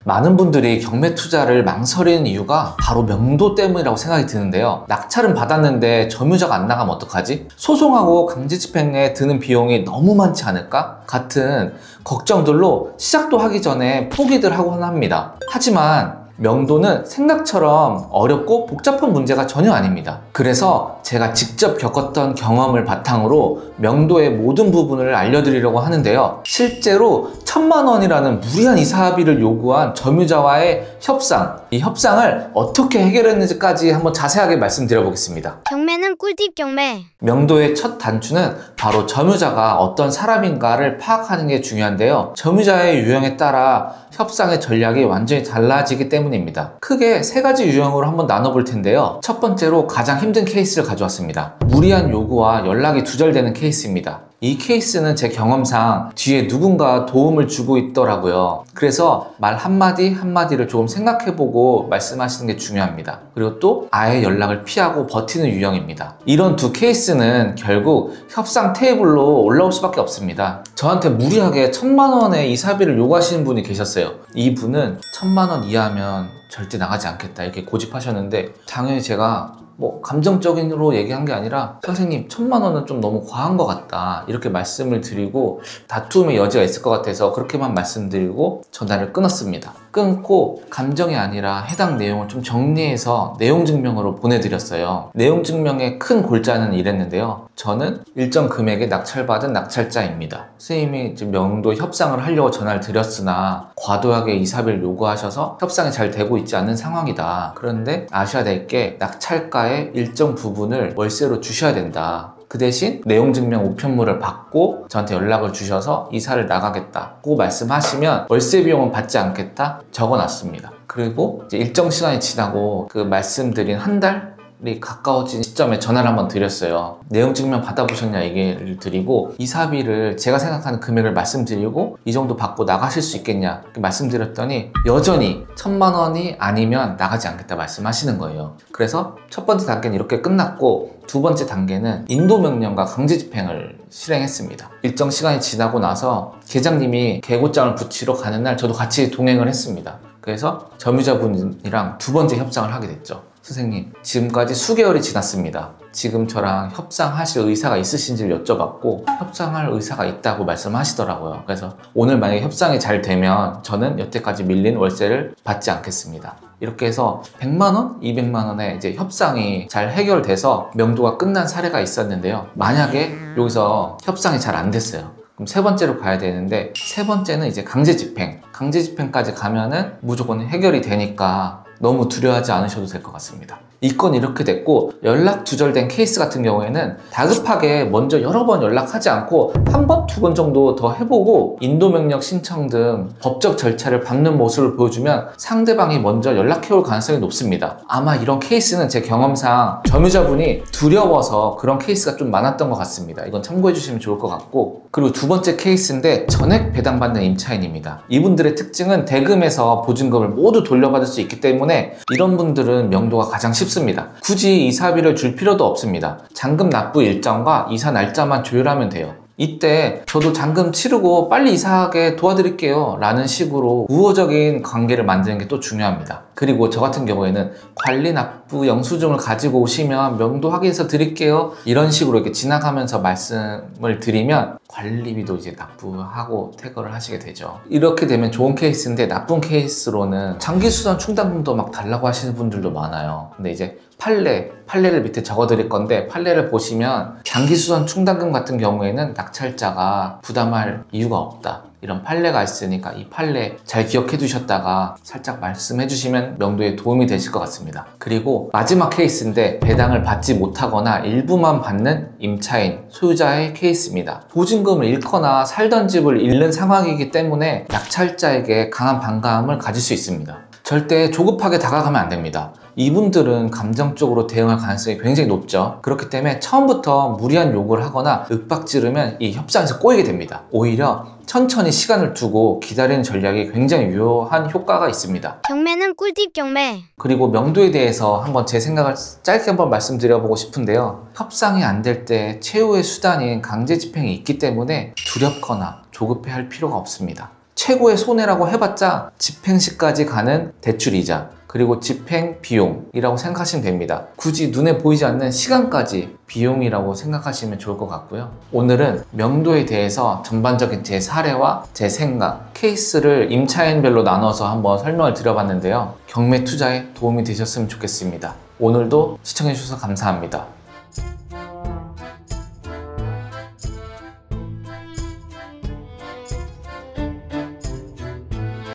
많은 분들이 경매 투자를 망설이는 이유가 바로 명도 때문이라고 생각이 드는데요. 낙찰은 받았는데 점유자가 안 나가면 어떡하지? 소송하고 강제집행에 드는 비용이 너무 많지 않을까? 같은 걱정들로 시작도 하기 전에 포기들 하곤 합니다. 하지만 명도는 생각처럼 어렵고 복잡한 문제가 전혀 아닙니다. 그래서 제가 직접 겪었던 경험을 바탕으로 명도의 모든 부분을 알려드리려고 하는데요. 실제로 1000만 원이라는 무리한 이사비를 요구한 점유자와의 협상, 이 협상을 어떻게 해결했는지까지 한번 자세하게 말씀드려 보겠습니다. 경매는 꿀팁 경매. 명도의 첫 단추는 바로 점유자가 어떤 사람인가를 파악하는 게 중요한데요. 점유자의 유형에 따라 협상의 전략이 완전히 달라지기 때문입니다. 크게 세 가지 유형으로 한번 나눠볼 텐데요. 첫 번째로 가장 힘든 케이스를 가져왔습니다. 무리한 요구와 연락이 두절되는 케이스입니다. 이 케이스는 제 경험상 뒤에 누군가 도움을 주고 있더라고요. 그래서 말 한마디 한마디를 조금 생각해보고 말씀하시는 게 중요합니다. 그리고 또 아예 연락을 피하고 버티는 유형입니다. 이런 두 케이스는 결국 협상 테이블로 올라올 수밖에 없습니다. 저한테 무리하게 1000만 원의 이사비를 요구하시는 분이 계셨어요. 이분은 1000만 원 이하면 절대 나가지 않겠다 이렇게 고집하셨는데, 당연히 제가 감정적인으로 얘기한 게 아니라 선생님 1000만 원은 좀 너무 과한 것 같다 이렇게 말씀을 드리고, 다툼의 여지가 있을 것 같아서 그렇게만 말씀드리고 전화를 끊었습니다. 끊고 감정이 아니라 해당 내용을 좀 정리해서 내용 증명으로 보내드렸어요. 내용 증명의 큰 골자는 이랬는데요. 저는 일정 금액의 낙찰받은 낙찰자입니다. 선생님이 지금 명도 협상을 하려고 전화를 드렸으나 과도하게 이사비를 요구하셔서 협상이 잘 되고 있지 않은 상황이다. 그런데 아셔야 될 게 낙찰가의 일정 부분을 월세로 주셔야 된다. 그 대신 내용 증명 우편물을 받고 저한테 연락을 주셔서 이사를 나가겠다고 말씀하시면 월세 비용은 받지 않겠다 적어놨습니다. 그리고 이제 일정 시간이 지나고 그 말씀드린 한 달이 가까워진 시점에 전화를 한번 드렸어요. 내용 증명 받아보셨냐 얘기를 드리고, 이사비를 제가 생각하는 금액을 말씀드리고 이 정도 받고 나가실 수 있겠냐 이렇게 말씀드렸더니 여전히 1000만 원이 아니면 나가지 않겠다 말씀하시는 거예요. 그래서 첫 번째 단계는 이렇게 끝났고, 두 번째 단계는 인도명령과 강제집행을 실행했습니다. 일정 시간이 지나고 나서 계장님이 계고장을 붙이러 가는 날 저도 같이 동행을 했습니다. 그래서 점유자분이랑 두 번째 협상을 하게 됐죠. 선생님, 지금까지 수개월이 지났습니다. 지금 저랑 협상하실 의사가 있으신지를 여쭤봤고 협상할 의사가 있다고 말씀하시더라고요. 그래서 오늘 만약에 협상이 잘 되면 저는 여태까지 밀린 월세를 받지 않겠습니다. 이렇게 해서 100만 원, 200만 원의 이제 협상이 잘 해결돼서 명도가 끝난 사례가 있었는데요. 만약에 여기서 협상이 잘 안 됐어요. 그럼 세 번째로 가야 되는데, 세 번째는 이제 강제집행. 강제집행까지 가면은 무조건 해결이 되니까 너무 두려워하지 않으셔도 될 것 같습니다. 이 건 이렇게 됐고, 연락 두절된 케이스 같은 경우에는 다급하게 먼저 여러 번 연락하지 않고 한 번, 두 번 정도 더 해보고 인도명령 신청 등 법적 절차를 밟는 모습을 보여주면 상대방이 먼저 연락해올 가능성이 높습니다. 아마 이런 케이스는 제 경험상 점유자분이 두려워서 그런 케이스가 좀 많았던 것 같습니다. 이건 참고해 주시면 좋을 것 같고, 그리고 두 번째 케이스인데 전액 배당받는 임차인입니다. 이분들의 특징은 대금에서 보증금을 모두 돌려받을 수 있기 때문에 이런 분들은 명도가 가장 쉽습니다. 굳이 이사비를 줄 필요도 없습니다. 잔금 납부 일정과 이사 날짜만 조율하면 돼요. 이때 저도 잔금 치르고 빨리 이사하게 도와드릴게요 라는 식으로 우호적인 관계를 만드는 게 또 중요합니다. 그리고 저 같은 경우에는 관리 납부 영수증을 가지고 오시면 명도 확인서 드릴게요 이런 식으로 이렇게 지나가면서 말씀을 드리면 관리비도 이제 납부하고 퇴거를 하시게 되죠. 이렇게 되면 좋은 케이스인데, 나쁜 케이스로는 장기수선 충당금도 막 달라고 하시는 분들도 많아요. 근데 이제 판례를 밑에 적어 드릴 건데, 판례를 보시면 장기수선 충당금 같은 경우에는 낙찰자가 부담할 이유가 없다 이런 판례가 있으니까 이 판례 잘 기억해 두셨다가 살짝 말씀해 주시면 명도에 도움이 되실 것 같습니다. 그리고 마지막 케이스인데, 배당을 받지 못하거나 일부만 받는 임차인, 소유자의 케이스입니다. 보증금을 잃거나 살던 집을 잃는 상황이기 때문에 낙찰자에게 강한 반감을 가질 수 있습니다. 절대 조급하게 다가가면 안 됩니다. 이분들은 감정적으로 대응할 가능성이 굉장히 높죠. 그렇기 때문에 처음부터 무리한 요구를 하거나 윽박지르면 이 협상에서 꼬이게 됩니다. 오히려 천천히 시간을 두고 기다리는 전략이 굉장히 유효한 효과가 있습니다. 경매는 꿀팁 경매. 그리고 명도에 대해서 한번 제 생각을 짧게 한번 말씀드려보고 싶은데요. 협상이 안 될 때 최후의 수단인 강제집행이 있기 때문에 두렵거나 조급해 할 필요가 없습니다. 최고의 손해라고 해봤자 집행시까지 가는 대출이자 그리고 집행 비용이라고 생각하시면 됩니다. 굳이 눈에 보이지 않는 시간까지 비용이라고 생각하시면 좋을 것 같고요. 오늘은 명도에 대해서 전반적인 제 사례와 제 생각, 케이스를 임차인별로 나눠서 한번 설명을 드려봤는데요. 경매 투자에 도움이 되셨으면 좋겠습니다. 오늘도 시청해주셔서 감사합니다.